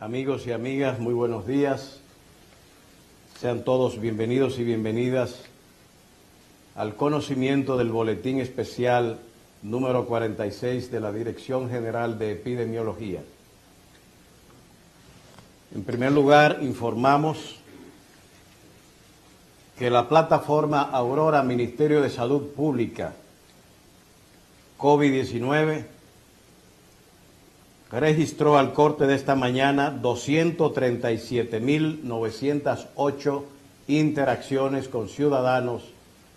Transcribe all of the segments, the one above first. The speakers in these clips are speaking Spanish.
Amigos y amigas, muy buenos días. Sean todos bienvenidos y bienvenidas al conocimiento del Boletín Especial número 46 de la Dirección General de Epidemiología. En primer lugar, informamos que la plataforma Aurora Ministerio de Salud Pública COVID-19 registró al corte de esta mañana 237.908 interacciones con ciudadanos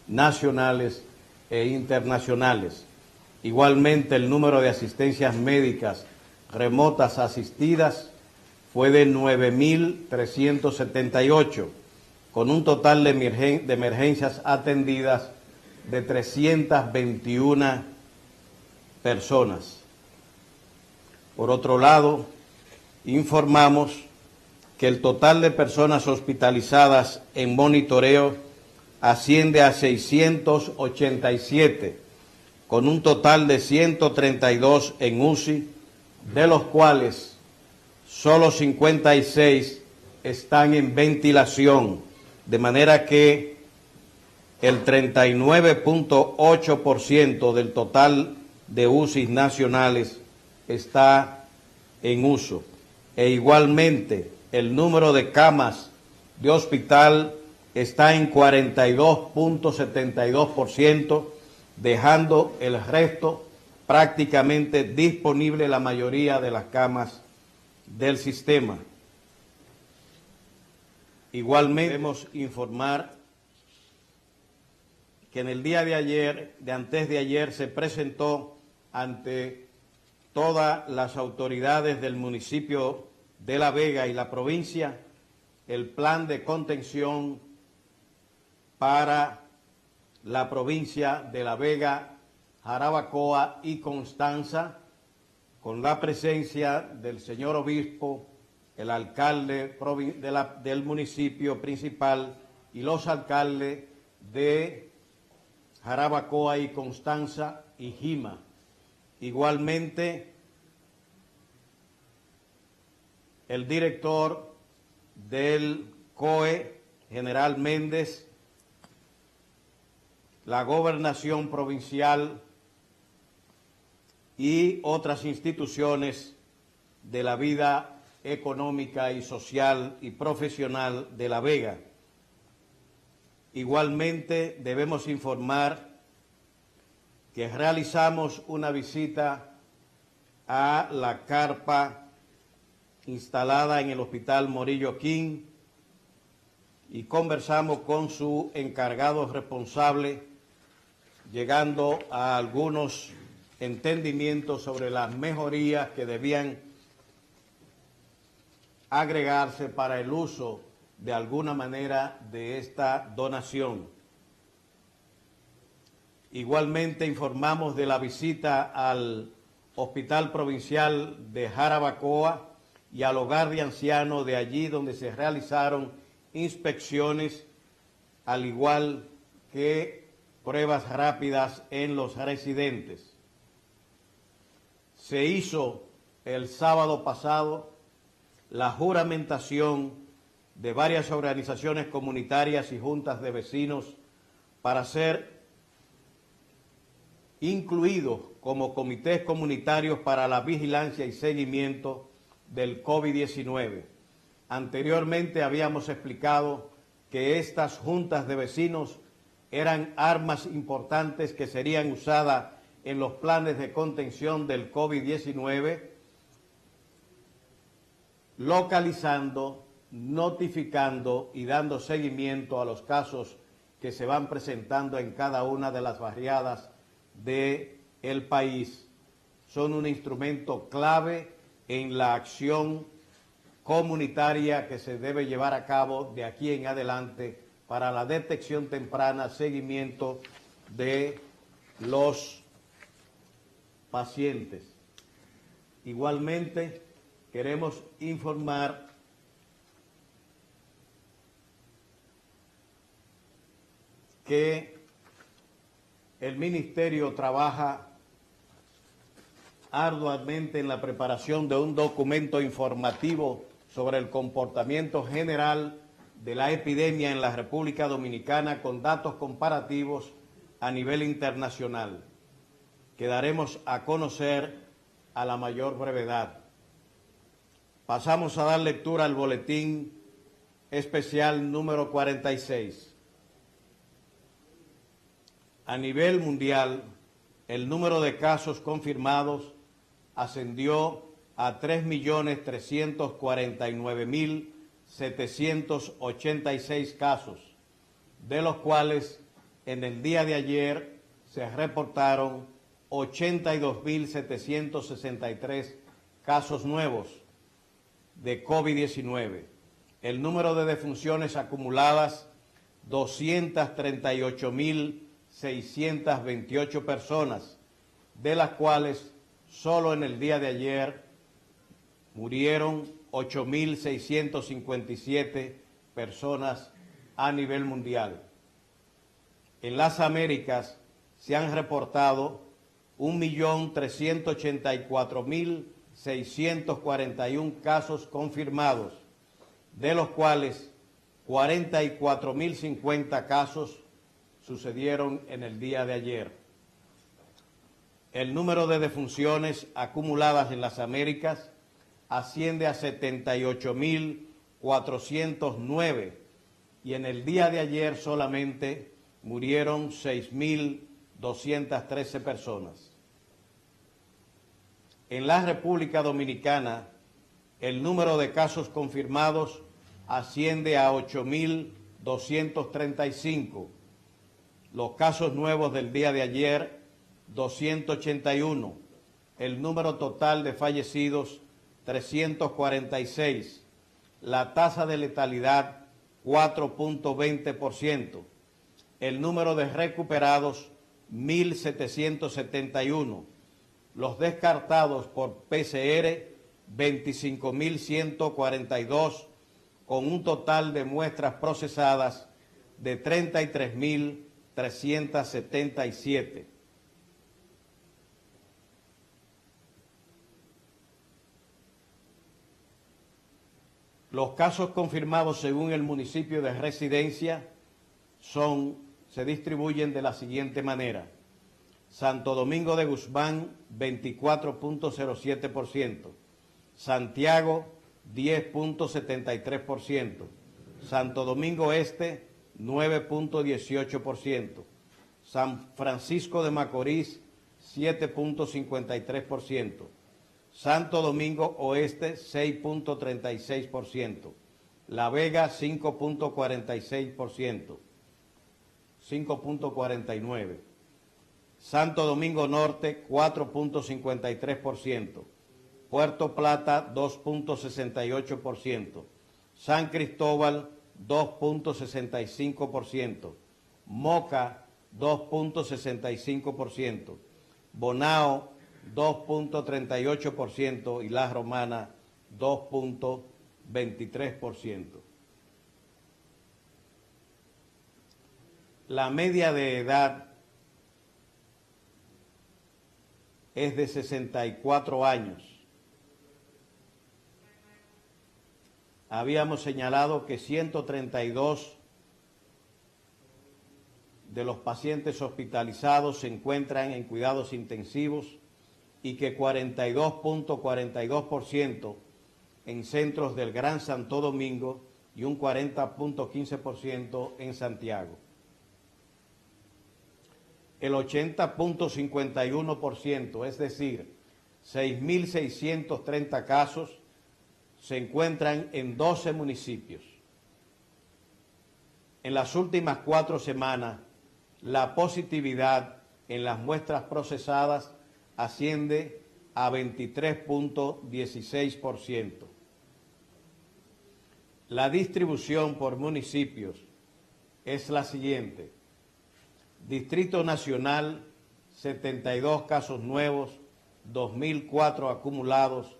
nacionales e internacionales. Igualmente, el número de asistencias médicas remotas asistidas fue de 9.378, con un total de emergencias atendidas de 321 personas. Por otro lado, informamos que el total de personas hospitalizadas en monitoreo asciende a 687, con un total de 132 en UCI, de los cuales solo 56 están en ventilación, de manera que el 39.8% del total de UCI nacionales está en uso. E igualmente el número de camas de hospital está en 42.72%, dejando el resto prácticamente disponible la mayoría de las camas del sistema. Igualmente debemos informar que en el día de ayer, antes de ayer, se presentó ante todas las autoridades del municipio de La Vega y la provincia el plan de contención para la provincia de La Vega, Jarabacoa y Constanza, con la presencia del señor obispo, el alcalde del municipio principal y los alcaldes de Jarabacoa y Constanza y Jima. Igualmente, el director del COE, General Méndez, la Gobernación Provincial y otras instituciones de la vida económica y social y profesional de La Vega. Igualmente, debemos informar que realizamos una visita a la carpa instalada en el Hospital Morillo King y conversamos con su encargado responsable, llegando a algunos entendimientos sobre las mejorías que debían agregarse para el uso de alguna manera de esta donación. Igualmente informamos de la visita al Hospital Provincial de Jarabacoa y al Hogar de Ancianos de allí, donde se realizaron inspecciones, al igual que pruebas rápidas en los residentes. Se hizo el sábado pasado la juramentación de varias organizaciones comunitarias y juntas de vecinos para ser incluidos como comités comunitarios para la vigilancia y seguimiento del COVID-19. Anteriormente habíamos explicado que estas juntas de vecinos eran armas importantes que serían usadas en los planes de contención del COVID-19, localizando, notificando y dando seguimiento a los casos que se van presentando en cada una de las barriadas del país. Son un instrumento clave en la acción comunitaria que se debe llevar a cabo de aquí en adelante para la detección temprana, seguimiento de los pacientes. Igualmente, queremos informar que el Ministerio trabaja arduamente en la preparación de un documento informativo sobre el comportamiento general de la epidemia en la República Dominicana con datos comparativos a nivel internacional, que daremos a conocer a la mayor brevedad. Pasamos a dar lectura al boletín especial número 46. A nivel mundial, el número de casos confirmados ascendió a 3.349.786 casos, de los cuales en el día de ayer se reportaron 82.763 casos nuevos de COVID-19. El número de defunciones acumuladas, 238.628 personas, de las cuales solo en el día de ayer murieron 8.657 personas a nivel mundial. En las Américas se han reportado 1.384.641 casos confirmados, de los cuales 44.050 casos sucedieron en el día de ayer. El número de defunciones acumuladas en las Américas asciende a 78.409 y en el día de ayer solamente murieron 6.213 personas. En la República Dominicana, el número de casos confirmados asciende a 8.235. Los casos nuevos del día de ayer, 281. El número total de fallecidos, 346. La tasa de letalidad, 4.20%. El número de recuperados, 1.771. Los descartados por PCR, 25.142, con un total de muestras procesadas de 33.377. Los casos confirmados según el municipio de residencia se distribuyen de la siguiente manera: Santo Domingo de Guzmán, 24.07%, Santiago, 10.73%, Santo Domingo Este, 9.18%, San Francisco de Macorís, 7.53%, Santo Domingo Oeste, 6.36%, La Vega, 5.46%, 5.49%, Santo Domingo Norte, 4.53%, Puerto Plata, 2.68%, San Cristóbal, 2.65%, Moca, 2.65%, Bonao, 2.38% y La Romana, 2.23%. La media de edad es de 64 años. Habíamos señalado que 132 de los pacientes hospitalizados se encuentran en cuidados intensivos y que 42.42% en centros del Gran Santo Domingo y un 40.15% en Santiago. El 80.51%, es decir, 6.630 casos, se encuentran en 12 municipios. En las últimas 4 semanas, la positividad en las muestras procesadas asciende a 23.16%. La distribución por municipios es la siguiente: Distrito Nacional, 72 casos nuevos, 2.004 acumulados,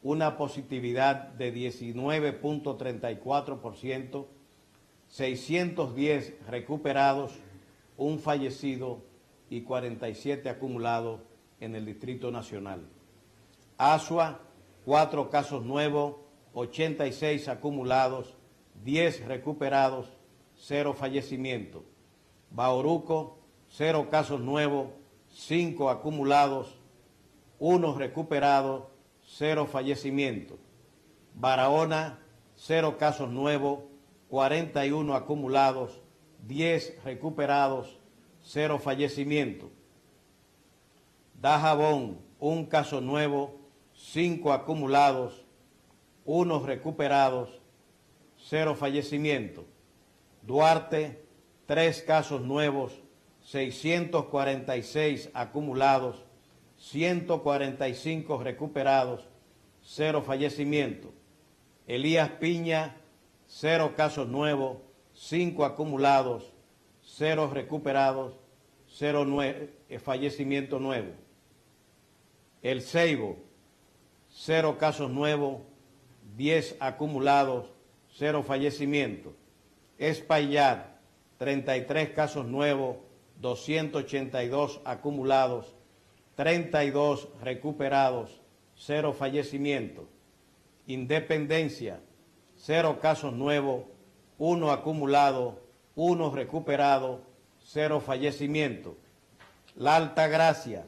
una positividad de 19.34%, 610 recuperados, un fallecido y 47 acumulados en el Distrito Nacional. Asua, 4 casos nuevos, 86 acumulados, 10 recuperados, 0 fallecimientos. Bauruco, 0 casos nuevos, 5 acumulados, 1 recuperado, 0 fallecimientos. Barahona, 0 casos nuevos, 41 acumulados, 10 recuperados, 0 fallecimientos. Dajabón, 1 caso nuevo, 5 acumulados, 1 recuperados, 0 fallecimientos. Duarte, 3 casos nuevos, 646 acumulados, 145 recuperados, 0 fallecimientos. Elías Piña, 0 casos nuevos, 5 acumulados, 0 recuperados, 0 fallecimiento nuevo. El Ceibo, 0 casos nuevos, 10 acumulados, 0 fallecimientos. Espaillat, 33 casos nuevos, 282 acumulados, 32 recuperados, 0 fallecimientos. Independencia, 0 casos nuevos, 1 acumulado, 1 recuperado, 0 fallecimientos. La Altagracia,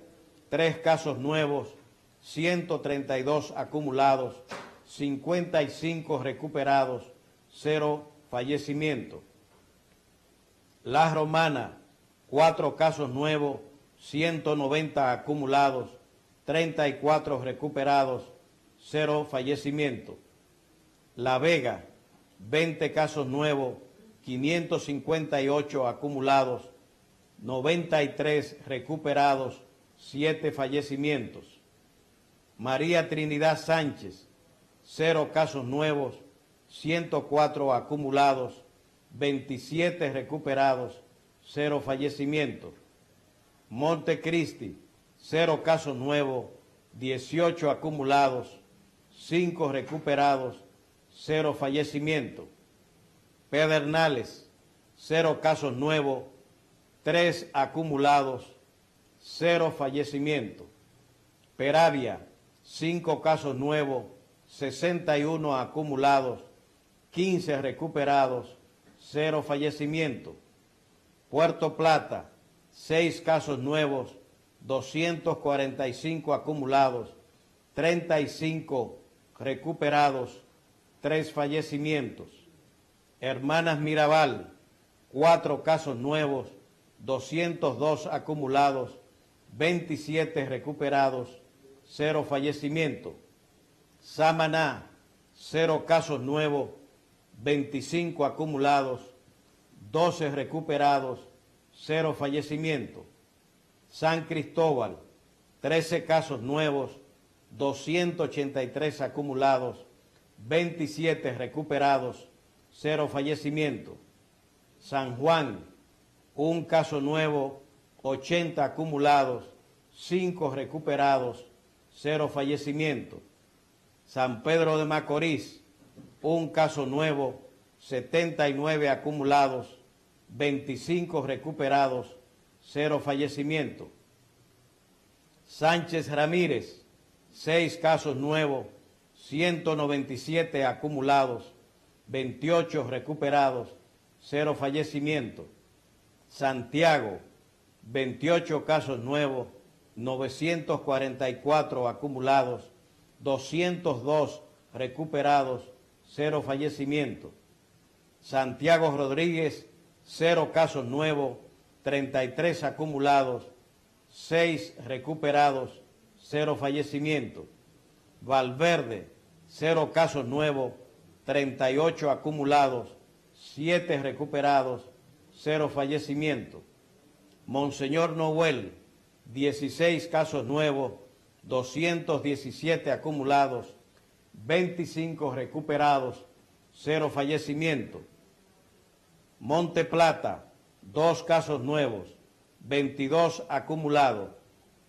3 casos nuevos, 132 acumulados, 55 recuperados, 0 fallecimientos. La Romana, 4 casos nuevos, 190 acumulados, 34 recuperados, 0 fallecimientos. La Vega, 20 casos nuevos, 558 acumulados, 93 recuperados, 7 fallecimientos. María Trinidad Sánchez, 0 casos nuevos, 104 acumulados, 27 recuperados, 0 fallecimientos. Montecristi, 0 casos nuevos, 18 acumulados, 5 recuperados, 0 fallecimientos. Pedernales, 0 casos nuevos, 3 acumulados, 0 fallecimientos. Peravia, 5 casos nuevos, 61 acumulados, 15 recuperados, 0 fallecimientos. Puerto Plata, 6 casos nuevos, 245 acumulados, 35 recuperados, 3 fallecimientos. Hermanas Mirabal, 4 casos nuevos, 202 acumulados, 27 recuperados, 0 fallecimientos. Samaná, 0 casos nuevos, 25 acumulados, 12 recuperados, 0 fallecimientos. San Cristóbal, 13 casos nuevos, 283 acumulados, 27 recuperados, 0 fallecimientos. San Juan, 1 caso nuevo, 80 acumulados, 5 recuperados, 0 fallecimientos. San Pedro de Macorís, 1 caso nuevo, 79 acumulados, 25 recuperados, 0 fallecimientos. Sánchez Ramírez, 6 casos nuevos, 197 acumulados, 28 recuperados, 0 fallecimientos. Santiago, 28 casos nuevos, 944 acumulados, 202 recuperados, 0 fallecimientos. Santiago Rodríguez, 0 casos nuevos, 33 acumulados, 6 recuperados, 0 fallecimientos. Valverde, 0 casos nuevos, 38 acumulados, 7 recuperados, 0 fallecimientos. Monseñor Noel, 16 casos nuevos, 217 acumulados, 25 recuperados, 0 fallecimientos. Monte Plata, 2 casos nuevos, 22 acumulados,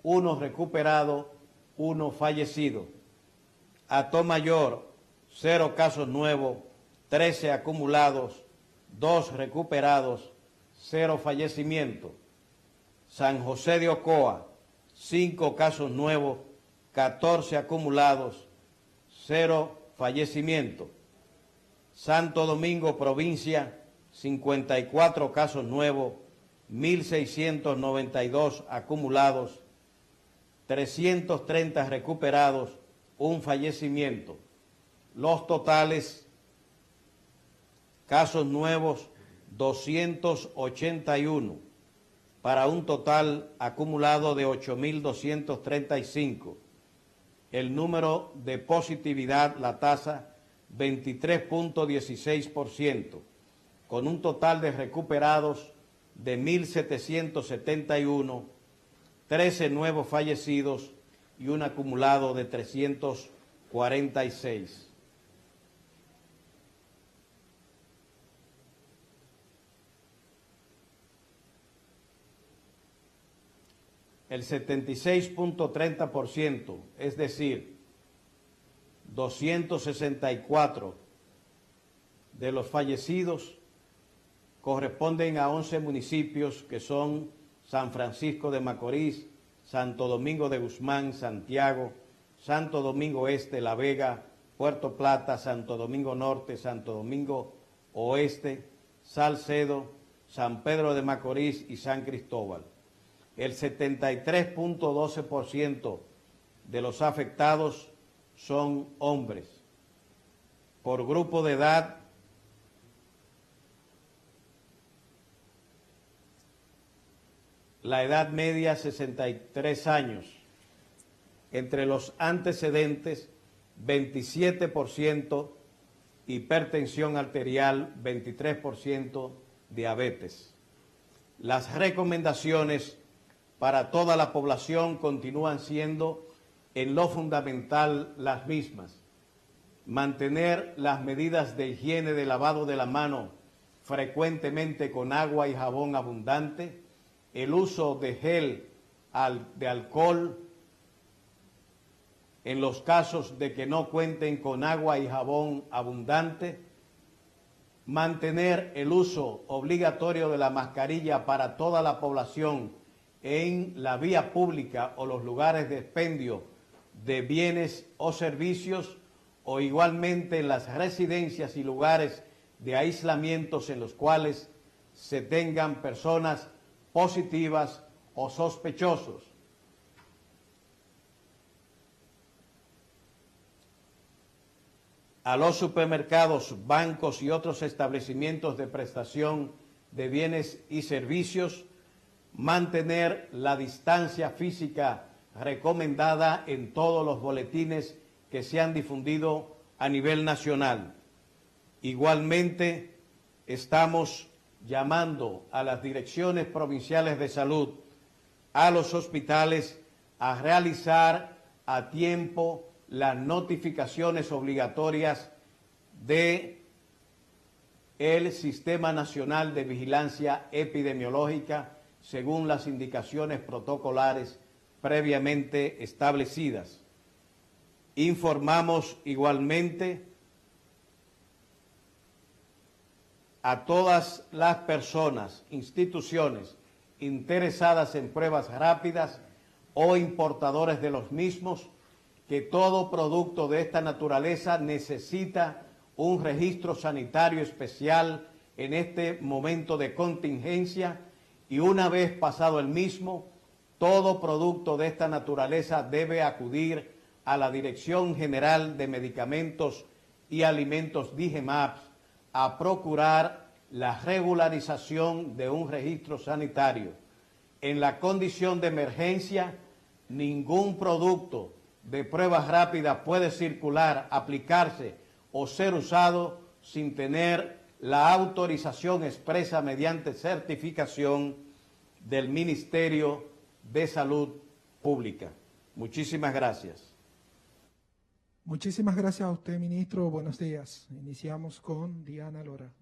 1 recuperado, 1 fallecido. Atomayor, 0 casos nuevos, 13 acumulados, 2 recuperados, 0 fallecimientos. San José de Ocoa, 5 casos nuevos, 14 acumulados, 0 fallecimientos. Santo Domingo, provincia, 54 casos nuevos, 1.692 acumulados, 330 recuperados, un fallecimiento. Los totales, casos nuevos, 281, para un total acumulado de 8.235. El número de positividad, la tasa, 23.16%, con un total de recuperados de 1.771, 13 nuevos fallecidos y un acumulado de 346. El 76.30%, es decir, 264 de los fallecidos corresponden a 11 municipios que son San Francisco de Macorís, Santo Domingo de Guzmán, Santiago, Santo Domingo Este, La Vega, Puerto Plata, Santo Domingo Norte, Santo Domingo Oeste, Salcedo, San Pedro de Macorís y San Cristóbal. El 73.12% de los afectados son hombres. Por grupo de edad, la edad media 63 años. Entre los antecedentes, 27% hipertensión arterial, 23% diabetes. Las recomendaciones para toda la población continúan siendo en lo fundamental las mismas. Mantener las medidas de higiene de lavado de la mano frecuentemente con agua y jabón abundante, el uso de gel de alcohol en los casos de que no cuenten con agua y jabón abundante, mantener el uso obligatorio de la mascarilla para toda la población en la vía pública o los lugares de expendio de bienes o servicios, o igualmente en las residencias y lugares de aislamientos en los cuales se tengan personas positivas o sospechosos. A los supermercados, bancos y otros establecimientos de prestación de bienes y servicios, mantener la distancia física recomendada en todos los boletines que se han difundido a nivel nacional. Igualmente, estamos llamando a las direcciones provinciales de salud, a los hospitales, a realizar a tiempo las notificaciones obligatorias de el Sistema Nacional de Vigilancia Epidemiológica según las indicaciones protocolares previamente establecidas. Informamos igualmente a todas las personas, instituciones interesadas en pruebas rápidas o importadores de los mismos que todo producto de esta naturaleza necesita un registro sanitario especial en este momento de contingencia, y una vez pasado el mismo, todo producto de esta naturaleza debe acudir a la Dirección General de Medicamentos y Alimentos DIGEMAPS a procurar la regularización de un registro sanitario. En la condición de emergencia, ningún producto de pruebas rápidas puede circular, aplicarse o ser usado sin tener la autorización expresa mediante certificación del Ministerio de Salud Pública. Muchísimas gracias. Muchísimas gracias a usted, ministro. Buenos días. Iniciamos con Diana Lora.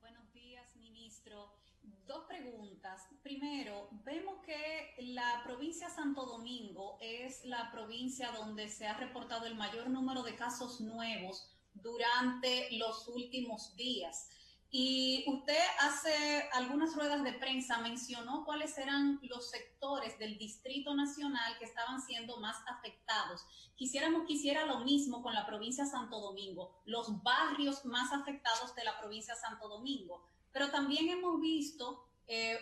Buenos días, ministro. Dos preguntas. Primero, vemos que la provincia de Santo Domingo es la provincia donde se ha reportado el mayor número de casos nuevos durante los últimos días. Y usted hace algunas ruedas de prensa mencionó cuáles eran los sectores del Distrito Nacional que estaban siendo más afectados. Quisiéramos que hiciera lo mismo con la provincia de Santo Domingo, los barrios más afectados de la provincia de Santo Domingo. Pero también hemos visto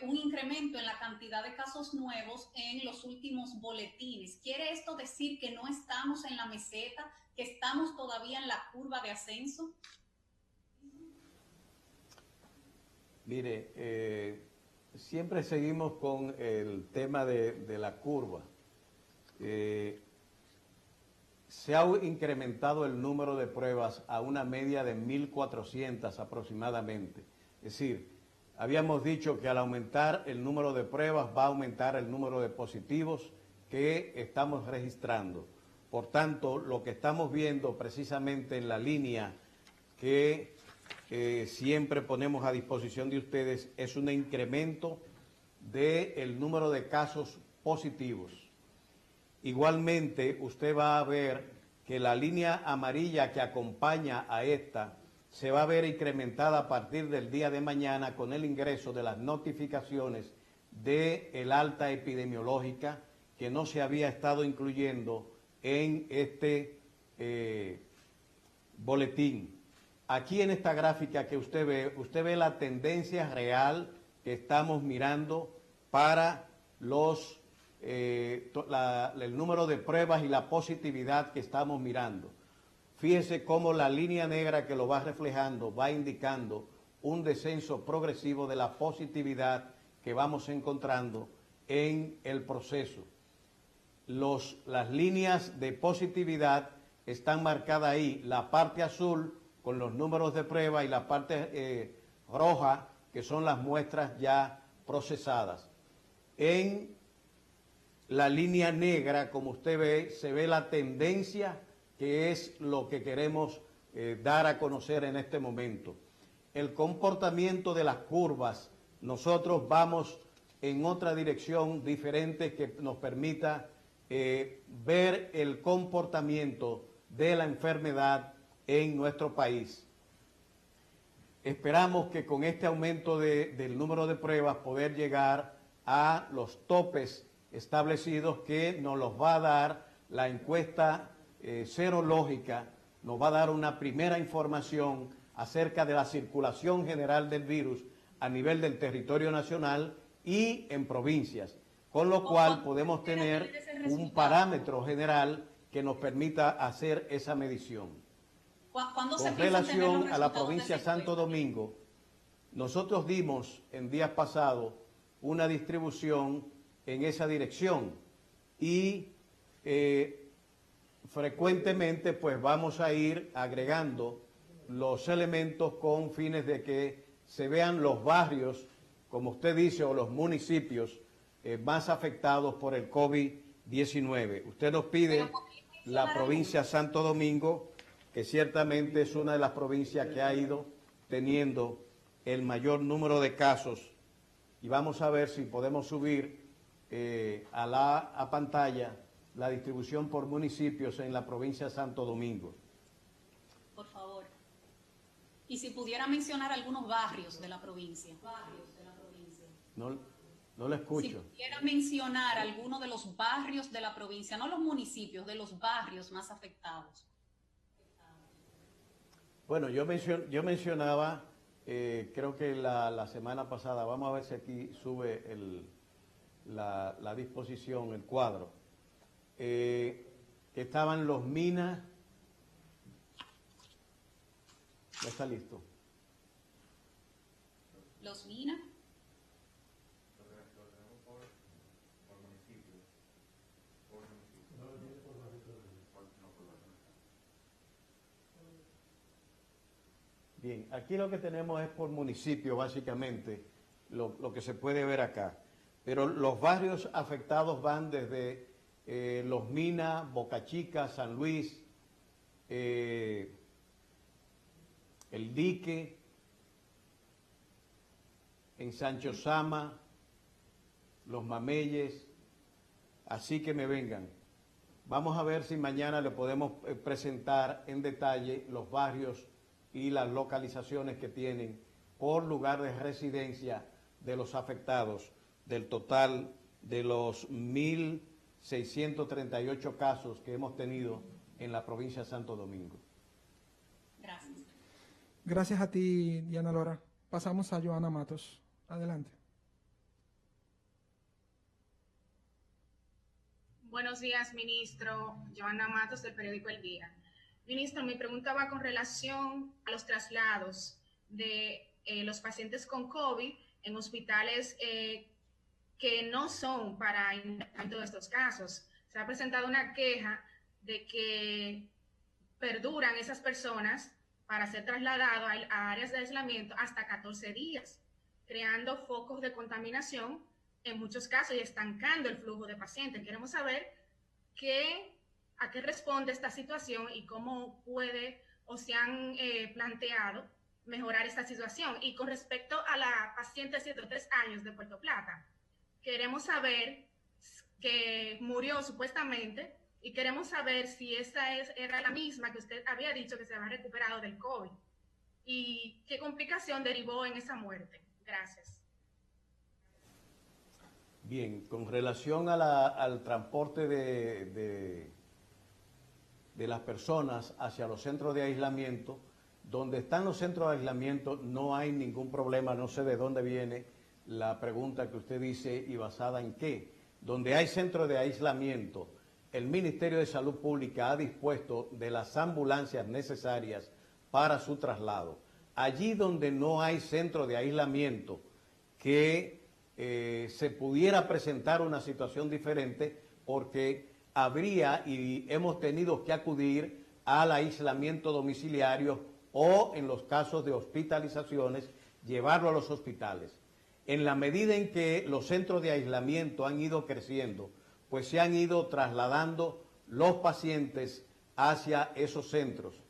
un incremento en la cantidad de casos nuevos en los últimos boletines. ¿Quiere esto decir que no estamos en la meseta, que estamos todavía en la curva de ascenso? Mire, siempre seguimos con el tema de la curva. Se ha incrementado el número de pruebas a una media de 1.400 aproximadamente. Es decir, habíamos dicho que al aumentar el número de pruebas va a aumentar el número de positivos que estamos registrando. Por tanto, lo que estamos viendo precisamente en la línea que siempre ponemos a disposición de ustedes es un incremento del número de casos positivos. Igualmente, usted va a ver que la línea amarilla que acompaña a esta se va a ver incrementada a partir del día de mañana con el ingreso de las notificaciones del alta epidemiológica que no se había estado incluyendo en este boletín. Aquí en esta gráfica que usted ve la tendencia real que estamos mirando para el número de pruebas y la positividad que estamos mirando. Fíjese cómo la línea negra que lo va reflejando va indicando un descenso progresivo de la positividad que vamos encontrando en el proceso. Las líneas de positividad están marcadas ahí, la parte azul con los números de prueba y la parte roja, que son las muestras ya procesadas. En la línea negra, como usted ve, se ve la tendencia, que es lo que queremos dar a conocer en este momento. El comportamiento de las curvas, nosotros vamos en otra dirección diferente que nos permita ver el comportamiento de la enfermedad en nuestro país. Esperamos que con este aumento del número de pruebas poder llegar a los topes establecidos que nos los va a dar la encuesta serológica, nos va a dar una primera información acerca de la circulación general del virus a nivel del territorio nacional y en provincias, con lo cual podemos tener un parámetro general que nos permita hacer esa medición. Con relación a la provincia de Santo Domingo, nosotros dimos en días pasados una distribución en esa dirección y frecuentemente pues vamos a ir agregando los elementos con fines de que se vean los barrios, como usted dice, o los municipios más afectados por el COVID-19. Usted nos pide la provincia de Santo Domingo, que ciertamente es una de las provincias que ha ido teniendo el mayor número de casos, y vamos a ver si podemos subir a pantalla la distribución por municipios en la provincia de Santo Domingo. Por favor. Y si pudiera mencionar algunos barrios de la provincia. No lo escucho. Si pudiera mencionar algunos de los barrios de la provincia, no los municipios, de los barrios más afectados. Bueno, yo mencionaba, creo que la semana pasada, vamos a ver si aquí sube la disposición, el cuadro, que estaban los Minas. Ya está listo. Los Minas. Bien, aquí lo que tenemos es por municipio, básicamente, lo que se puede ver acá. Pero los barrios afectados van desde Los Minas, Boca Chica, San Luis, El Dique, en Sancho Sama, Los Mameyes, así que me vengan. Vamos a ver si mañana le podemos presentar en detalle los barrios y las localizaciones que tienen por lugar de residencia de los afectados, del total de los 1.638 casos que hemos tenido en la provincia de Santo Domingo. Gracias. Gracias a ti, Diana Lora. Pasamos a Joana Matos. Adelante. Buenos días, ministro. Joana Matos, del periódico El Día. Ministro, mi pregunta va con relación a los traslados de los pacientes con COVID en hospitales que no son para internamiento de estos casos. Se ha presentado una queja de que perduran esas personas para ser trasladados a áreas de aislamiento hasta 14 días, creando focos de contaminación en muchos casos y estancando el flujo de pacientes. Queremos saber a qué responde esta situación y cómo puede o se han planteado mejorar esta situación. Y con respecto a la paciente de 103 años de Puerto Plata, queremos saber que murió supuestamente y queremos saber si esa era la misma que usted había dicho que se había recuperado del COVID y qué complicación derivó en esa muerte. Gracias. Bien, con relación al transporte de las personas hacia los centros de aislamiento, donde están los centros de aislamiento no hay ningún problema, no sé de dónde viene la pregunta que usted dice y basada en qué. Donde hay centros de aislamiento, el Ministerio de Salud Pública ha dispuesto de las ambulancias necesarias para su traslado. Allí donde no hay centro de aislamiento que se pudiera presentar una situación diferente, porque habría y hemos tenido que acudir al aislamiento domiciliario o en los casos de hospitalizaciones, llevarlo a los hospitales. En la medida en que los centros de aislamiento han ido creciendo, pues se han ido trasladando los pacientes hacia esos centros.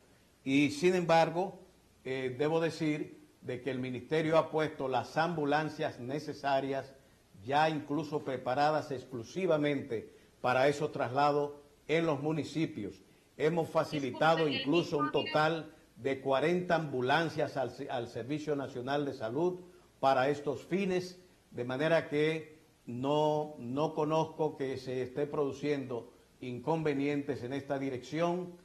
Y sin embargo, debo decir de que el Ministerio ha puesto las ambulancias necesarias, ya incluso preparadas exclusivamente para esos traslados en los municipios. Hemos facilitado incluso un total de 40 ambulancias al Servicio Nacional de Salud para estos fines, de manera que no conozco que se esté produciendo inconvenientes en esta dirección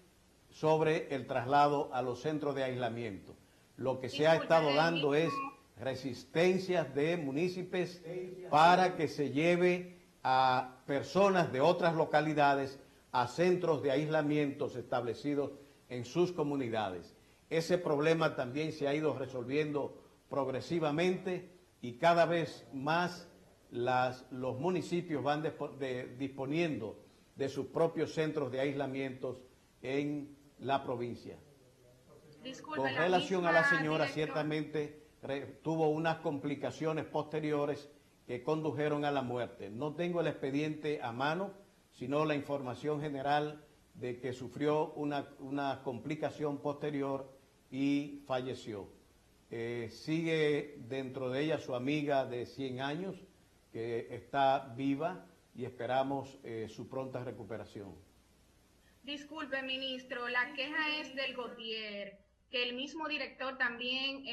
sobre el traslado a los centros de aislamiento. Lo que se ha estado dando es resistencias de municipios para que se lleve a personas de otras localidades a centros de aislamientos establecidos en sus comunidades. Ese problema también se ha ido resolviendo progresivamente y cada vez más los municipios van disponiendo de sus propios centros de aislamientos en la provincia. Disculpe, con relación a la señora, directora, ciertamente tuvo unas complicaciones posteriores que condujeron a la muerte. No tengo el expediente a mano, sino la información general de que sufrió una complicación posterior y falleció. Sigue dentro de ella su amiga de 100 años, que está viva y esperamos su pronta recuperación. Disculpe, ministro, la queja es del Gautier, que el mismo director también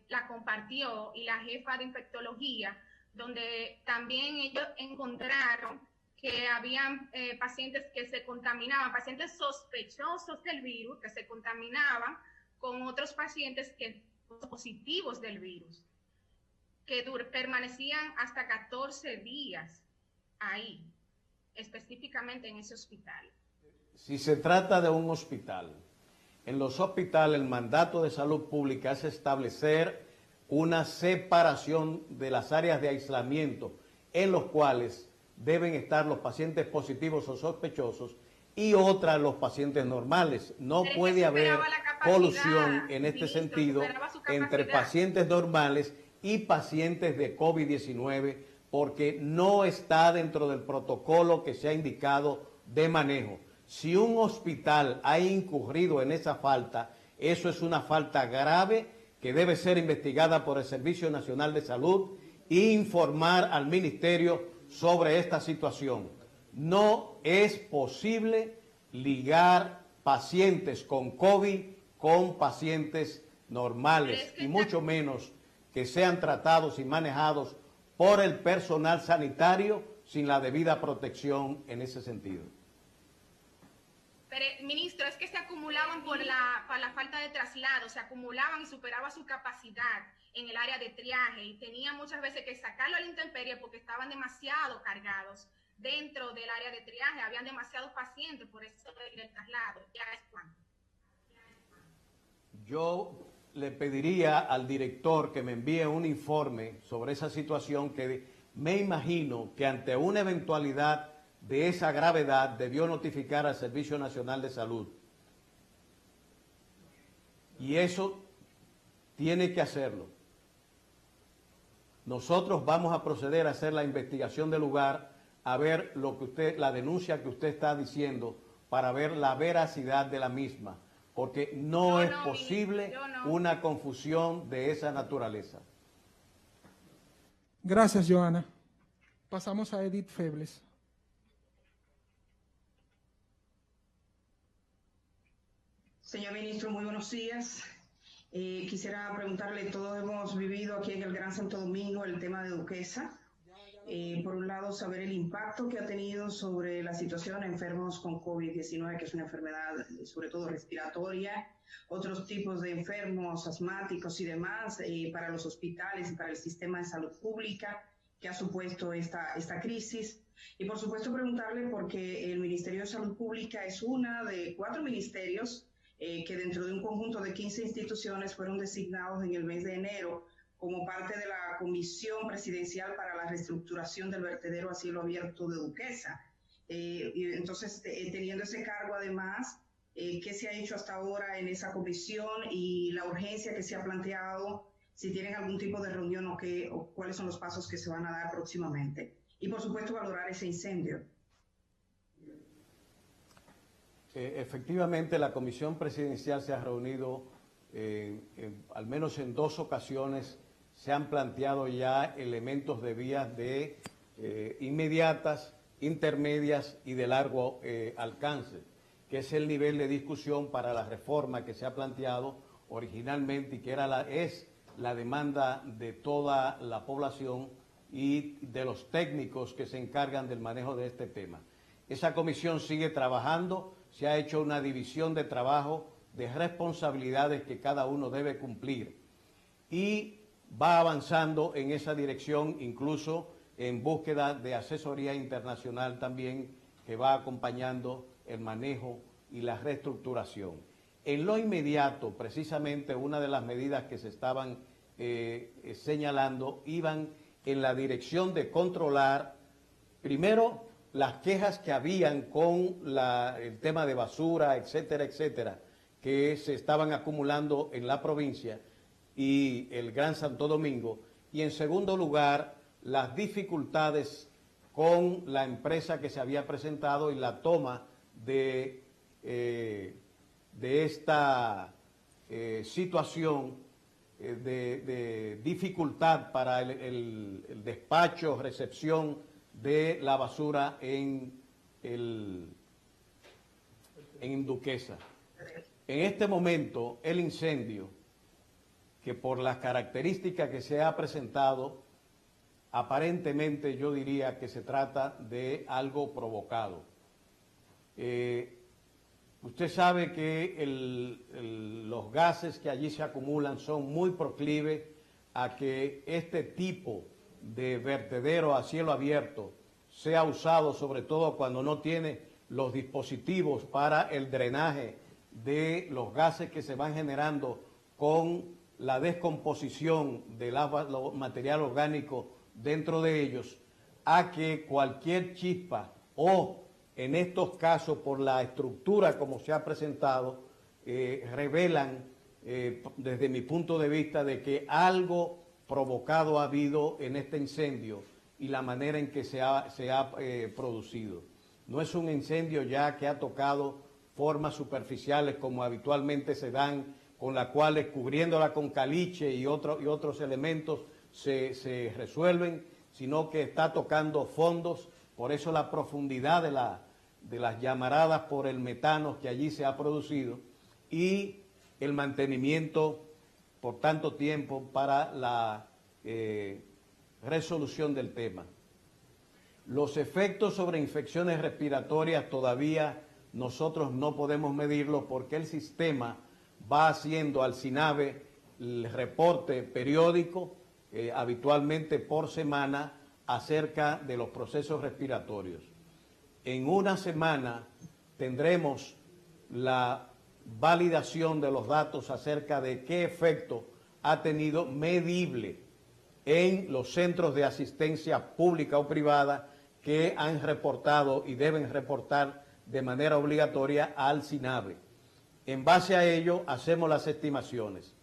la compartió, y la jefa de infectología, donde también ellos encontraron que habían pacientes que se contaminaban, pacientes sospechosos del virus, que se contaminaban con otros pacientes que positivos del virus, que permanecían hasta 14 días ahí, específicamente en ese hospital. Si se trata de un hospital, en los hospitales el mandato de salud pública es establecer una separación de las áreas de aislamiento en los cuales deben estar los pacientes positivos o sospechosos y otras los pacientes normales. No puede haber colusión en este sentido entre pacientes normales y pacientes de COVID-19 porque no está dentro del protocolo que se ha indicado de manejo. Si un hospital ha incurrido en esa falta, eso es una falta grave que debe ser investigada por el Servicio Nacional de Salud e informar al Ministerio sobre esta situación. No es posible ligar pacientes con COVID con pacientes normales y mucho menos que sean tratados y manejados por el personal sanitario sin la debida protección en ese sentido. Pero, ministro, es que se acumulaban por la falta de traslado, se acumulaban y superaba su capacidad en el área de triaje y tenía muchas veces que sacarlo a la intemperie porque estaban demasiado cargados dentro del área de triaje, habían demasiados pacientes, por eso el traslado. ¿Ya es cuánto? Yo le pediría al director que me envíe un informe sobre esa situación, que me imagino que ante una eventualidad de esa gravedad debió notificar al Servicio Nacional de Salud. Y eso tiene que hacerlo. Nosotros vamos a proceder a hacer la investigación del lugar, a ver la denuncia que usted está diciendo, para ver la veracidad de la misma, porque no es posible una confusión de esa naturaleza. Gracias, Joana. Pasamos a Edith Febles. Señor ministro, muy buenos días. Quisiera preguntarle, todos hemos vivido aquí en el Gran Santo Domingo el tema de Duquesa. Por un lado, saber el impacto que ha tenido sobre la situación de enfermos con COVID-19, que es una enfermedad sobre todo respiratoria, otros tipos de enfermos asmáticos y demás, para los hospitales y para el sistema de salud pública que ha supuesto esta crisis. Y por supuesto preguntarle porque el Ministerio de Salud Pública es una de 4 ministerios que dentro de un conjunto de 15 instituciones fueron designados en el mes de enero como parte de la Comisión Presidencial para la Reestructuración del Vertedero a Cielo Abierto de Duquesa. Y entonces, teniendo ese cargo además, ¿qué se ha hecho hasta ahora en esa comisión y la urgencia que se ha planteado? Si tienen algún tipo de reunión o cuáles son los pasos que se van a dar próximamente. Y por supuesto valorar ese incendio. Efectivamente, la Comisión Presidencial se ha reunido al menos en 2 ocasiones. Se han planteado ya elementos de vías de inmediatas, intermedias y de largo alcance, que es el nivel de discusión para la reforma que se ha planteado originalmente y que es la demanda de toda la población y de los técnicos que se encargan del manejo de este tema. Esa comisión sigue trabajando, se ha hecho una división de trabajo, de responsabilidades que cada uno debe cumplir y va avanzando en esa dirección, incluso en búsqueda de asesoría internacional también, que va acompañando el manejo y la reestructuración. En lo inmediato, precisamente, una de las medidas que se estaban señalando iban en la dirección de controlar, primero, las quejas que habían con el tema de basura, etcétera, etcétera, que se estaban acumulando en la provincia y el Gran Santo Domingo, y en segundo lugar, las dificultades con la empresa que se había presentado y la toma de esta situación de dificultad para el despacho, recepción de la basura en Duquesa. En este momento, el incendio, que por las características que se ha presentado, aparentemente yo diría que se trata de algo provocado. Usted sabe que los gases que allí se acumulan son muy proclives a que este tipo de vertedero a cielo abierto sea usado, sobre todo cuando no tiene los dispositivos para el drenaje de los gases que se van generando con la descomposición del material orgánico dentro de ellos, a que cualquier chispa o, en estos casos, por la estructura como se ha presentado, revelan, desde mi punto de vista, de que algo provocado ha habido en este incendio y la manera en que se ha producido. No es un incendio ya que ha tocado formas superficiales como habitualmente se dan, con las cuales cubriéndola con caliche y otros elementos se resuelven, sino que está tocando fondos. Por eso la profundidad de las llamaradas por el metano que allí se ha producido y el mantenimiento por tanto tiempo para la resolución del tema. Los efectos sobre infecciones respiratorias todavía nosotros no podemos medirlos porque el sistema va haciendo al SINAVE el reporte periódico, habitualmente por semana, acerca de los procesos respiratorios. En una semana tendremos la validación de los datos acerca de qué efecto ha tenido medible en los centros de asistencia pública o privada que han reportado y deben reportar de manera obligatoria al SINAVE. En base a ello hacemos las estimaciones.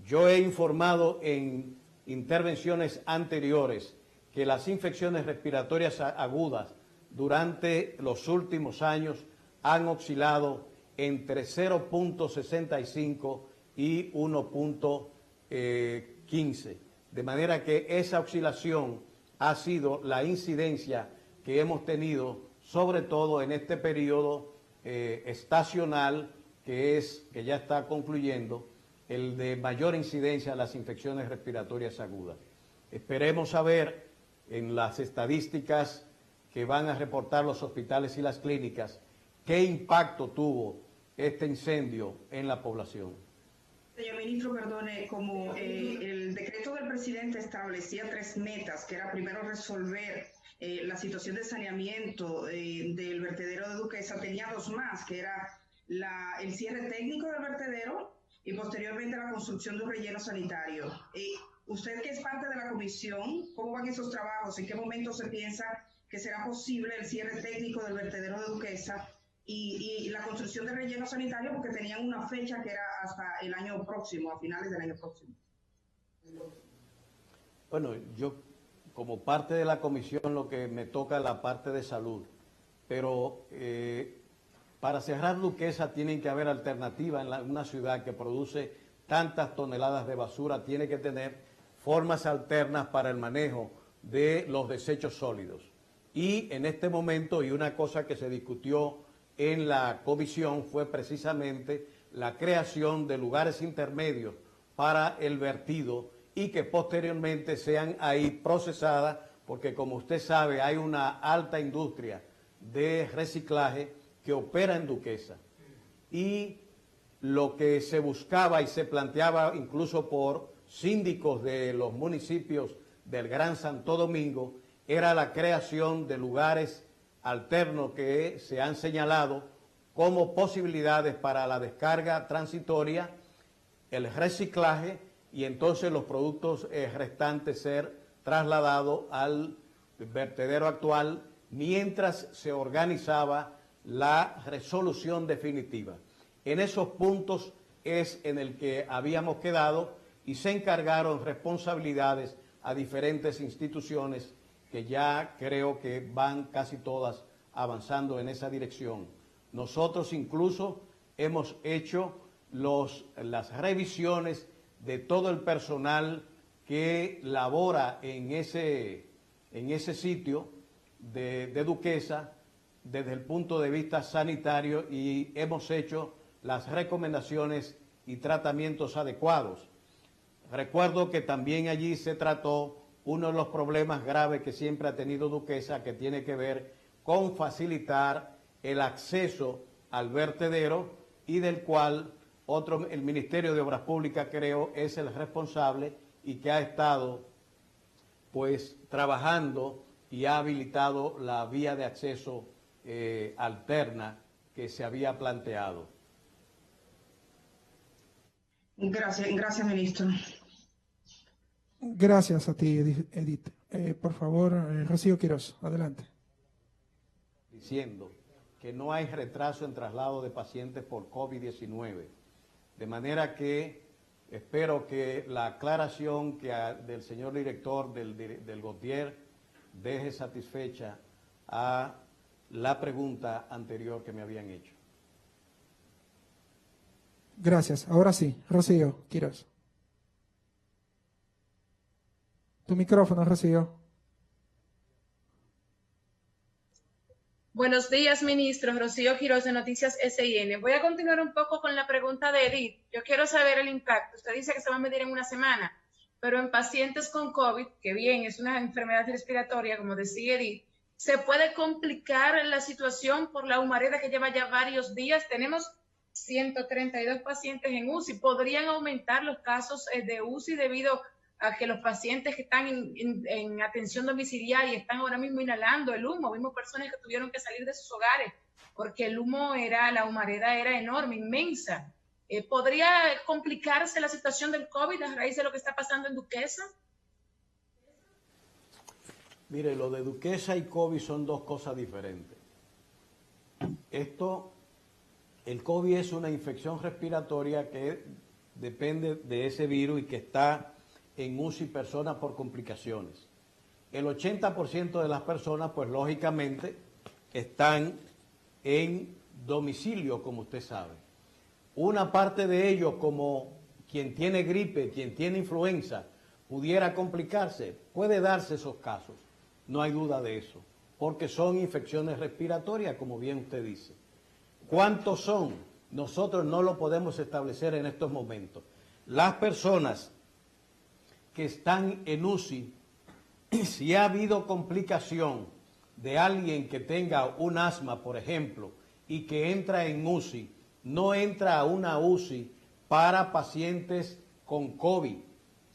Yo he informado en intervenciones anteriores que las infecciones respiratorias agudas durante los últimos años han oscilado entre 0.65 y 1.15. De manera que esa oscilación ha sido la incidencia que hemos tenido, sobre todo en este periodo estacional que ya está concluyendo, el de mayor incidencia de las infecciones respiratorias agudas. Esperemos saber en las estadísticas que van a reportar los hospitales y las clínicas qué impacto tuvo este incendio en la población. Señor ministro, perdone, como el decreto del presidente establecía 3 metas, que era primero resolver la situación de saneamiento del vertedero de Duquesa, tenía 2 más, que era el cierre técnico del vertedero y posteriormente la construcción de un relleno sanitario. Usted, que es parte de la comisión, ¿cómo van esos trabajos? ¿En qué momento se piensa que será posible el cierre técnico del vertedero de Duquesa y la construcción de relleno sanitario, porque tenían una fecha que era hasta el año próximo, a finales del año próximo? Bueno, yo como parte de la comisión lo que me toca es la parte de salud, pero para cerrar Duquesa tienen que haber alternativas en una ciudad que produce tantas toneladas de basura, tiene que tener formas alternas para el manejo de los desechos sólidos. Y en este momento, y una cosa que se discutió en la comisión fue precisamente la creación de lugares intermedios para el vertido y que posteriormente sean ahí procesadas, porque como usted sabe hay una alta industria de reciclaje que opera en Duquesa. Y lo que se buscaba y se planteaba incluso por síndicos de los municipios del Gran Santo Domingo era la creación de lugares alternos que se han señalado como posibilidades para la descarga transitoria, el reciclaje y entonces los productos restantes ser trasladados al vertedero actual mientras se organizaba la resolución definitiva. En esos puntos es en el que habíamos quedado y se encargaron responsabilidades a diferentes instituciones que ya creo que van casi todas avanzando en esa dirección. Nosotros incluso hemos hecho las revisiones de todo el personal que labora en ese sitio de Duquesa desde el punto de vista sanitario y hemos hecho las recomendaciones y tratamientos adecuados. Recuerdo que también allí se trató uno de los problemas graves que siempre ha tenido Duquesa, que tiene que ver con facilitar el acceso al vertedero y del cual el Ministerio de Obras Públicas, creo, es el responsable y que ha estado pues trabajando y ha habilitado la vía de acceso alterna que se había planteado. Gracias, ministro. Gracias a ti, Edith. Por favor, Rocío Quiroz, adelante. Diciendo que no hay retraso en traslado de pacientes por COVID-19. De manera que espero que la aclaración del señor director del Gautier deje satisfecha a la pregunta anterior que me habían hecho. Gracias. Ahora sí, Rocío Quiroz. Tu micrófono, Rocío. Buenos días, ministro. Rocío Quiroz de Noticias SIN. Voy a continuar un poco con la pregunta de Edith. Yo quiero saber el impacto. Usted dice que se va a medir en una semana, pero en pacientes con COVID, que bien, es una enfermedad respiratoria, como decía Edith, se puede complicar la situación por la humareda que lleva ya varios días. Tenemos 132 pacientes en UCI. ¿Podrían aumentar los casos de UCI debido a que los pacientes que están en atención domiciliaria están ahora mismo inhalando el humo? Vimos personas que tuvieron que salir de sus hogares porque el humo la humareda era enorme, inmensa. ¿Podría complicarse la situación del COVID a raíz de lo que está pasando en Duquesa? Mire, lo de Duquesa y COVID son dos cosas diferentes. El COVID es una infección respiratoria que depende de ese virus y que está en UCI personas por complicaciones. El 80% de las personas, pues lógicamente, están en domicilio, como usted sabe. Una parte de ellos, como quien tiene gripe, quien tiene influenza, pudiera complicarse, puede darse esos casos. No hay duda de eso, porque son infecciones respiratorias, como bien usted dice. ¿Cuántos son? Nosotros no lo podemos establecer en estos momentos. Las personas que están en UCI, si ha habido complicación de alguien que tenga un asma, por ejemplo, y que entra en UCI, no entra a una UCI para pacientes con COVID,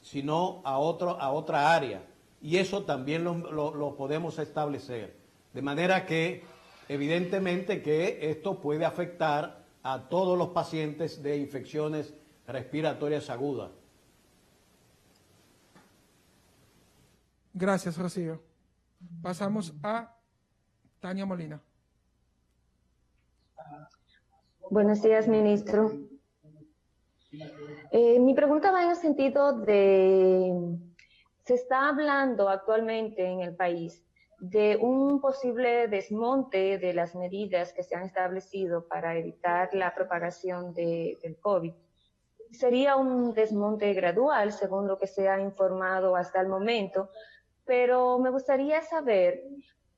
sino a otra área. Y eso también lo podemos establecer. De manera que, evidentemente, que esto puede afectar a todos los pacientes de infecciones respiratorias agudas. Gracias, Rocío. Pasamos a Tania Molina. Buenos días, ministro. Mi pregunta va en el sentido de, se está hablando actualmente en el país de un posible desmonte de las medidas que se han establecido para evitar la propagación del COVID. Sería un desmonte gradual, según lo que se ha informado hasta el momento, pero me gustaría saber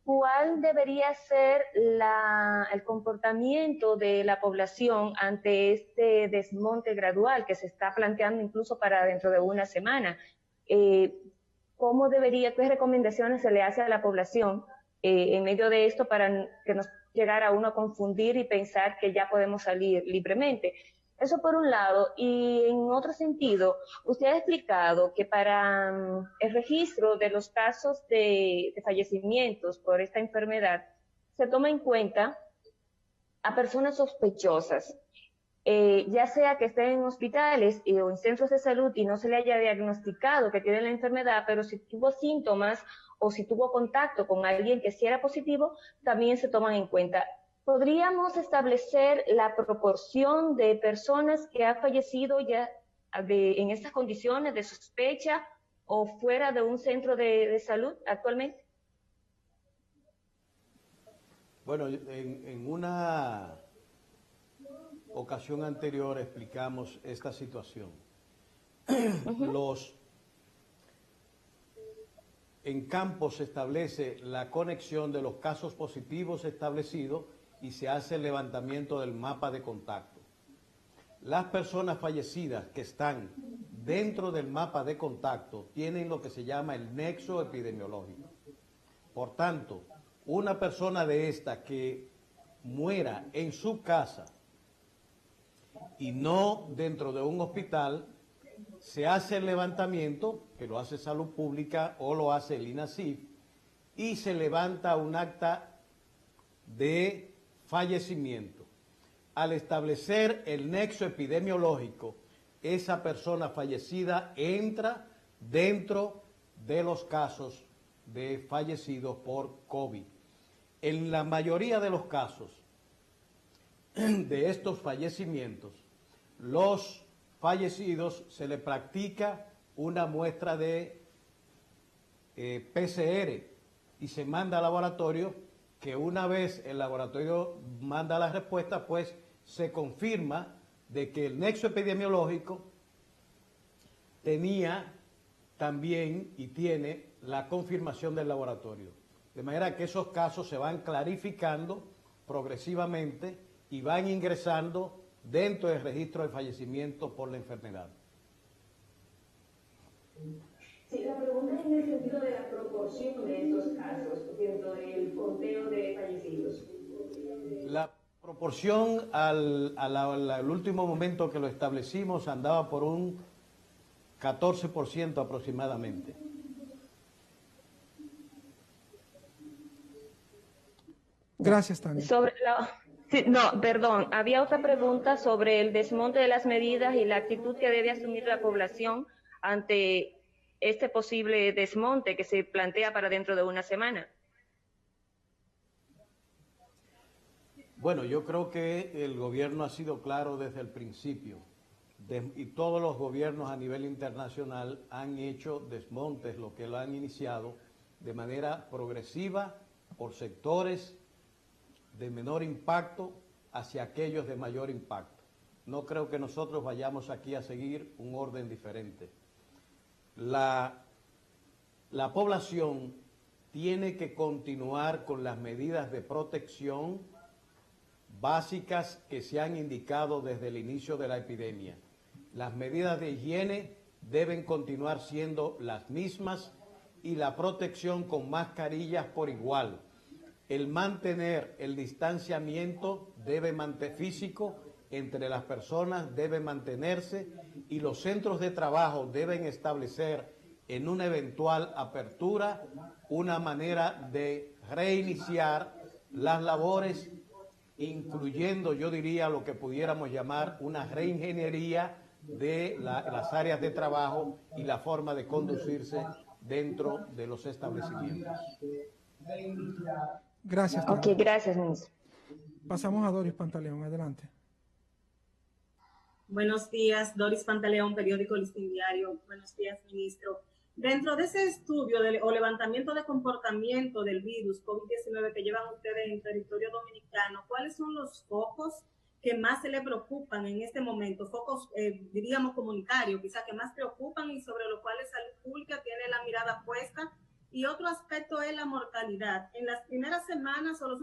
cuál debería ser el comportamiento de la población ante este desmonte gradual que se está planteando incluso para dentro de una semana. ¿Qué recomendaciones se le hace a la población en medio de esto para que nos llegara a uno a confundir y pensar que ya podemos salir libremente? Eso por un lado, y en otro sentido, usted ha explicado que para el registro de los casos de fallecimientos por esta enfermedad, se toma en cuenta a personas sospechosas, ya sea que estén en hospitales o en centros de salud y no se le haya diagnosticado que tiene la enfermedad, pero si tuvo síntomas o si tuvo contacto con alguien que sí era positivo, también se toman en cuenta. ¿Podríamos establecer la proporción de personas que ha fallecido ya en estas condiciones de sospecha o fuera de un centro de salud actualmente? Bueno, en una ocasión anterior explicamos esta situación. En campo se establece la conexión de los casos positivos establecidos y se hace el levantamiento del mapa de contacto. Las personas fallecidas que están dentro del mapa de contacto tienen lo que se llama el nexo epidemiológico. Por tanto, una persona de esta que muera en su casa y no dentro de un hospital, se hace el levantamiento, que lo hace Salud Pública o lo hace el INASIF, y se levanta un acta de fallecimiento. Al establecer el nexo epidemiológico, esa persona fallecida entra dentro de los casos de fallecidos por COVID. En la mayoría de los casos de estos fallecimientos, los fallecidos se le practica una muestra de PCR y se manda al laboratorio, que una vez el laboratorio manda la respuesta, pues se confirma de que el nexo epidemiológico tenía también y tiene la confirmación del laboratorio. De manera que esos casos se van clarificando progresivamente y van ingresando dentro del registro de fallecimiento por la enfermedad. Sí, la pregunta es en el sentido de la proporción de estos casos dentro del conteo de fallecidos. La proporción al último momento que lo establecimos andaba por un 14% aproximadamente. Gracias, Tania. No, perdón, había otra pregunta sobre el desmonte de las medidas y la actitud que debe asumir la población ante este posible desmonte que se plantea para dentro de una semana. Bueno, yo creo que el gobierno ha sido claro desde el principio y todos los gobiernos a nivel internacional han hecho desmontes, lo que lo han iniciado de manera progresiva por sectores de menor impacto hacia aquellos de mayor impacto. No creo que nosotros vayamos aquí a seguir un orden diferente. La población tiene que continuar con las medidas de protección básicas que se han indicado desde el inicio de la epidemia. Las medidas de higiene deben continuar siendo las mismas y la protección con mascarillas por igual. El mantener el distanciamiento físico entre las personas debe mantenerse y los centros de trabajo deben establecer en una eventual apertura una manera de reiniciar las labores, incluyendo, yo diría, lo que pudiéramos llamar una reingeniería de las áreas de trabajo y la forma de conducirse dentro de los establecimientos. Gracias, Tania. Ok, gracias, ministro. Pasamos a Doris Pantaleón, adelante. Buenos días, Doris Pantaleón, periódico Listín Diario. Buenos días, ministro. Dentro de ese estudio o levantamiento de comportamiento del virus COVID-19 que llevan ustedes en territorio dominicano, ¿cuáles son los focos que más se le preocupan en este momento? Focos, diríamos, comunitarios, quizás que más preocupan y sobre los cuales Salud Pública tiene la mirada puesta. Y otro aspecto es la mortalidad. En las primeras semanas o las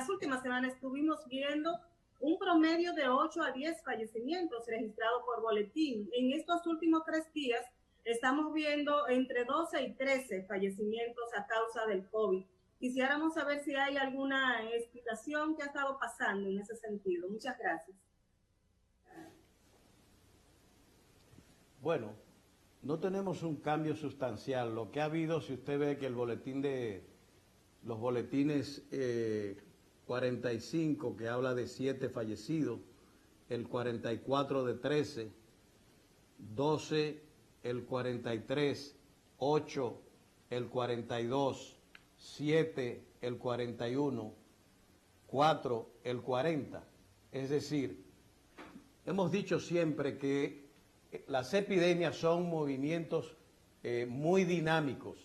últimas semanas estuvimos viendo un promedio de 8 a 10 fallecimientos registrados por boletín. En estos últimos 3 días estamos viendo entre 12 y 13 fallecimientos a causa del COVID. Quisiéramos saber si hay alguna explicación que ha estado pasando en ese sentido. Muchas gracias. Bueno, no tenemos un cambio sustancial. Lo que ha habido, si usted ve que los boletines 45, que habla de 7 fallecidos, el 44 de 13, 12 el 43, 8 el 42, 7 el 41, 4 el 40. Es decir, hemos dicho siempre que las epidemias son movimientos muy dinámicos,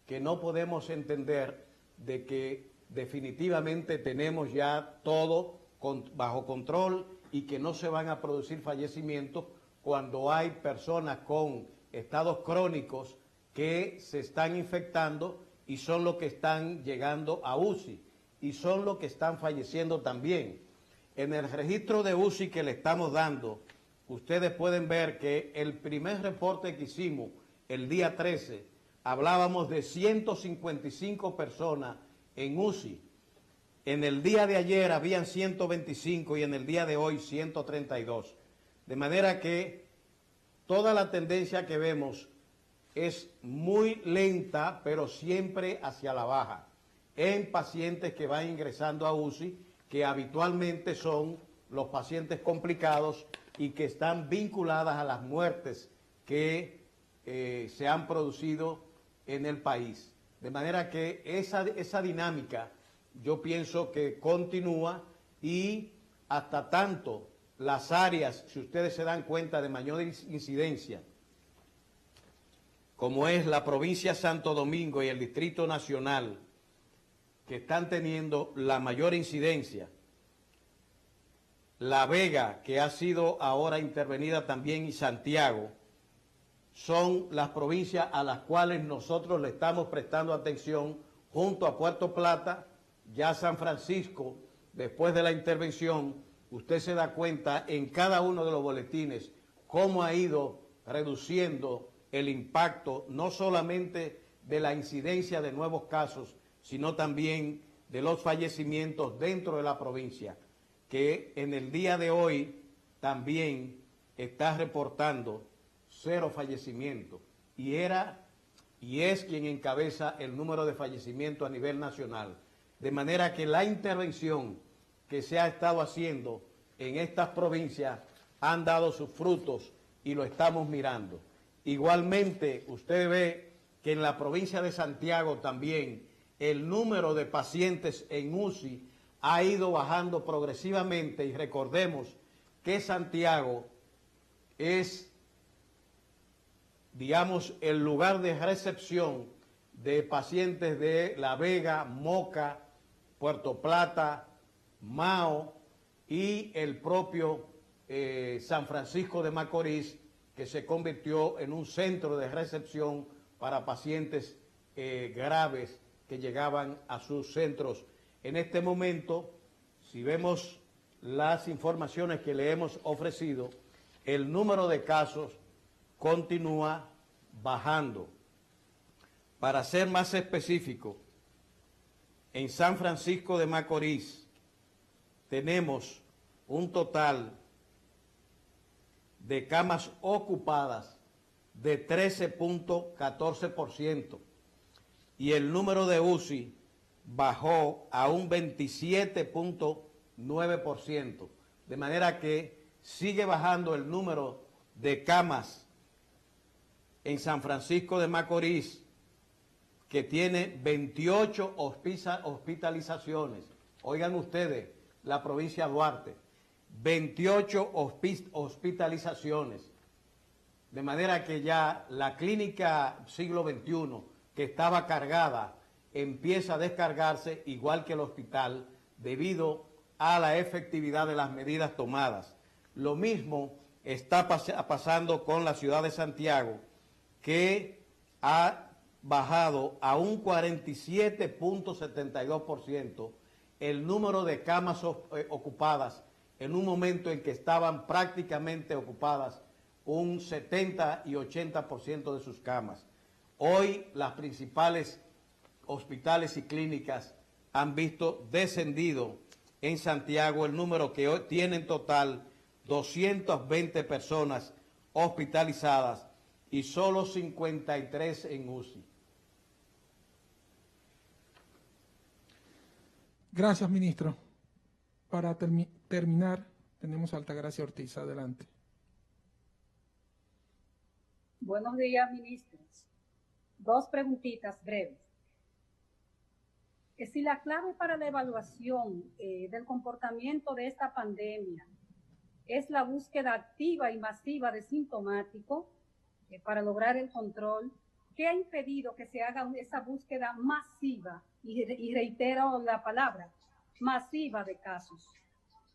que no podemos entender de que definitivamente tenemos ya todo bajo control y que no se van a producir fallecimientos cuando hay personas con estados crónicos que se están infectando y son los que están llegando a UCI y son los que están falleciendo también. En el registro de UCI que le estamos dando, ustedes pueden ver que el primer reporte que hicimos el día 13, hablábamos de 155 personas en UCI. En el día de ayer habían 125 y en el día de hoy 132. De manera que toda la tendencia que vemos es muy lenta, pero siempre hacia la baja, en pacientes que van ingresando a UCI, que habitualmente son los pacientes complicados y que están vinculadas a las muertes que se han producido en el país. De manera que esa dinámica yo pienso que continúa y hasta tanto las áreas, si ustedes se dan cuenta, de mayor incidencia, como es la provincia de Santo Domingo y el Distrito Nacional, que están teniendo la mayor incidencia, La Vega, que ha sido ahora intervenida también, y Santiago, son las provincias a las cuales nosotros le estamos prestando atención, junto a Puerto Plata. Ya San Francisco, después de la intervención, usted se da cuenta en cada uno de los boletines cómo ha ido reduciendo el impacto no solamente de la incidencia de nuevos casos, sino también de los fallecimientos dentro de la provincia, que en el día de hoy también está reportando 0 fallecimientos y es quien encabeza el número de fallecimientos a nivel nacional. De manera que la intervención que se ha estado haciendo en estas provincias han dado sus frutos y lo estamos mirando. Igualmente, usted ve que en la provincia de Santiago también el número de pacientes en UCI ha ido bajando progresivamente y recordemos que Santiago es, digamos, el lugar de recepción de pacientes de La Vega, Moca, Puerto Plata, Mao y el propio San Francisco de Macorís, que se convirtió en un centro de recepción para pacientes graves que llegaban a sus centros. En este momento, si vemos las informaciones que le hemos ofrecido, el número de casos continúa bajando. Para ser más específico, en San Francisco de Macorís tenemos un total de camas ocupadas de 13.14% y el número de UCI bajó a un 27.9%, de manera que sigue bajando el número de camas en San Francisco de Macorís, que tiene 28 hospitalizaciones. Oigan ustedes, la provincia de Duarte, 28 hospitalizaciones. De manera que ya la clínica siglo XXI, que estaba cargada, empieza a descargarse, igual que el hospital, debido a la efectividad de las medidas tomadas. Lo mismo está pasando con la ciudad de Santiago, que ha bajado a un 47.72% el número de camas ocupadas en un momento en que estaban prácticamente ocupadas un 70 y 80% de sus camas. Hoy las principales hospitales y clínicas han visto descendido en Santiago el número, que hoy tiene en total 220 personas hospitalizadas y solo 53 en UCI. Gracias, ministro. Para terminar, tenemos a Altagracia Ortiz. Adelante. Buenos días, ministros. 2 preguntitas breves. Que si la clave para la evaluación del comportamiento de esta pandemia es la búsqueda activa y masiva de sintomáticos para lograr el control, ¿qué ha impedido que se haga esa búsqueda masiva? Y reitero la palabra, masiva de casos.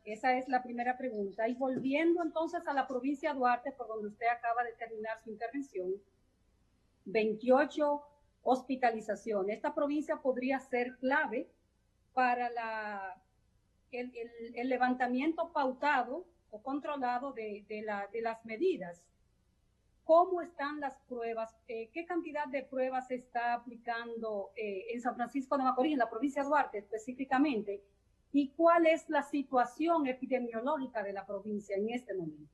Esa es la primera pregunta. Y volviendo entonces a la provincia de Duarte, por donde usted acaba de terminar su intervención, 28 hospitalizaciones. Esta provincia podría ser clave para el levantamiento pautado o controlado de las medidas. ¿Cómo están las pruebas? ¿Qué cantidad de pruebas se está aplicando en San Francisco de Macorís, en la provincia de Duarte específicamente? ¿Y cuál es la situación epidemiológica de la provincia en este momento?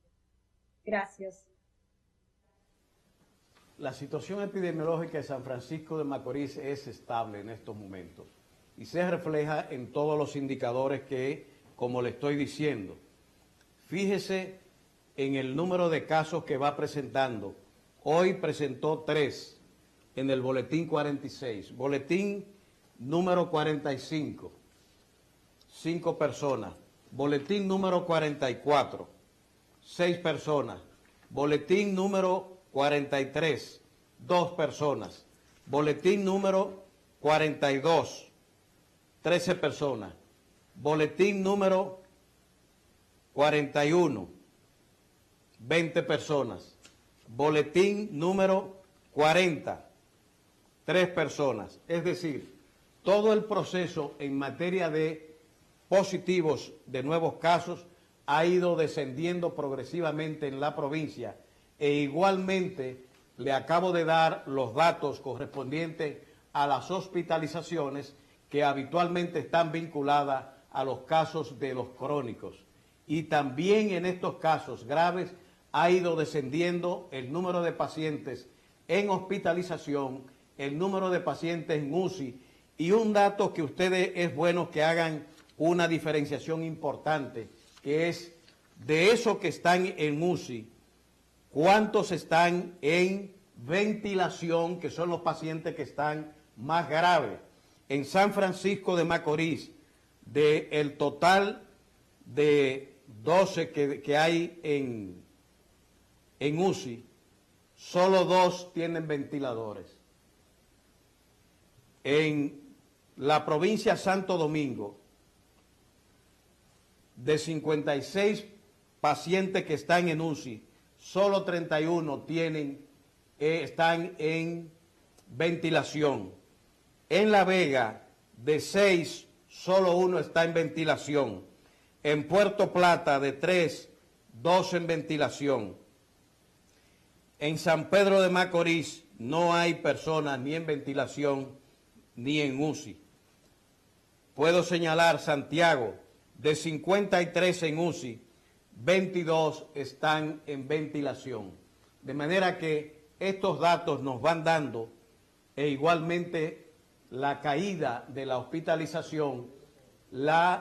Gracias. La situación epidemiológica de San Francisco de Macorís es estable en estos momentos y se refleja en todos los indicadores que, como le estoy diciendo, fíjese en el número de casos que va presentando. Hoy presentó 3 en el boletín 46. Boletín número 45, 5 personas. Boletín número 44, 6 personas. Boletín número 43, 2 personas. Boletín número 42, 13 personas. Boletín número 41, 20 personas. Boletín número 40, 3 personas. Es decir, todo el proceso en materia de positivos de nuevos casos ha ido descendiendo progresivamente en la provincia e igualmente le acabo de dar los datos correspondientes a las hospitalizaciones que habitualmente están vinculadas a los casos de los crónicos. Y también en estos casos graves ha ido descendiendo el número de pacientes en hospitalización, el número de pacientes en UCI, y un dato que ustedes es bueno que hagan una diferenciación importante, que es de esos que están en UCI, cuántos están en ventilación, que son los pacientes que están más graves. En San Francisco de Macorís, del total de 12 que hay en UCI, solo 2 tienen ventiladores. En la provincia de Santo Domingo, de 56 pacientes que están en UCI, solo 31 están en ventilación. En La Vega, de 6, solo 1 está en ventilación. En Puerto Plata, de 3, 2 en ventilación. En San Pedro de Macorís no hay personas ni en ventilación ni en UCI. Puedo señalar Santiago, de 53 en UCI, 22 están en ventilación. De manera que estos datos nos van dando, e igualmente la caída de la hospitalización,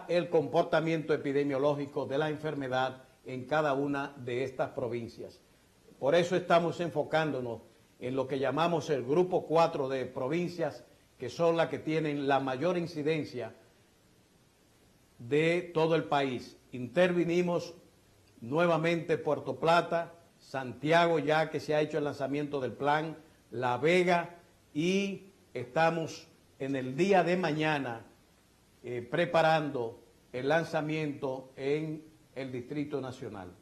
el comportamiento epidemiológico de la enfermedad en cada una de estas provincias. Por eso estamos enfocándonos en lo que llamamos el grupo 4 de provincias, que son las que tienen la mayor incidencia de todo el país. Intervinimos nuevamente Puerto Plata, Santiago, ya que se ha hecho el lanzamiento del plan, La Vega, y estamos en el día de mañana preparando el lanzamiento en el Distrito Nacional.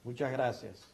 Muchas gracias.